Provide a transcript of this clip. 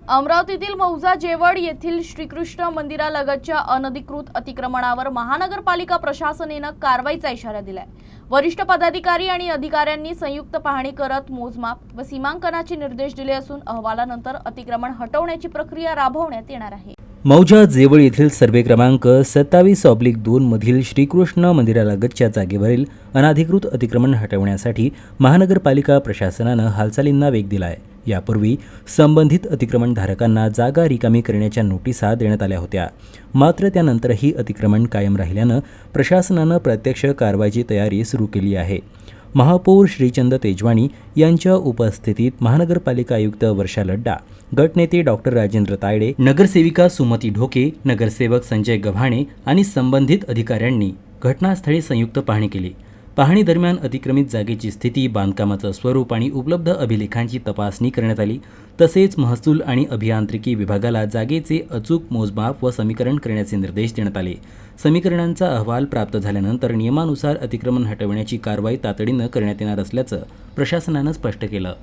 अमरावतीतील मौजा जेवड येथील श्रीकृष्ण मंदिरालगतच्या अनधिकृत अतिक्रमणावर महानगरपालिका प्रशासनाने कारवाईचा इशारा दिलाय। वरिष्ठ पदाधिकारी आणि अधिकाऱ्यांनी संयुक्त पाहणी करत मोजमाप व सीमांकनाचे निर्देश दिले असून अहवालानंतर अतिक्रमण हटवण्याची प्रक्रिया राबवण्यात येणार आहे। मौजा जेवळ येथील सर्वे क्रमांक 27/2 मधील श्रीकृष्ण मंदिरालगतच्या जागेवरील अनधिकृत अतिक्रमण हटवण्यासाठी महानगरपालिका प्रशासनाने हालचालींना वेग दिला आहे। यापूर्वी संबंधित अतिक्रमणधारकांना जागा रिकामी करण्याच्या नोटिसा देण्यात आल्या होत्या, मात्र त्यानंतरही अतिक्रमण कायम राहिल्यानं प्रशासनाने प्रत्यक्ष कारवाईची तयारी सुरू केली आहे। महापौर श्रीचंद तेजवाणी यांच्या उपस्थितीत महानगरपालिका आयुक्त वर्षा लड्डा, गटनेते डॉक्टर राजेंद्र तायडे, नगरसेविका सुमती ढोके, नगरसेवक संजय गव्हाणे आणि संबंधित अधिकाऱ्यांनी घटनास्थळी संयुक्त पाहणी केली। पाहणी दरम्यान अतिक्रमित जागेची स्थिती, बांधकामाचं स्वरूप आणि उपलब्ध अभिलेखांची तपासणी करण्यात आली। तसेच महसूल आणि अभियांत्रिकी विभागाला जागेचे अचूक मोजमाप व समीकरण करण्याचे निर्देश देण्यात आले। समीकरणांचा अहवाल प्राप्त झाल्यानंतर नियमानुसार अतिक्रमण हटवण्याची कारवाई तातडीनं करण्यात येणार असल्याचं प्रशासनानं स्पष्ट केलं।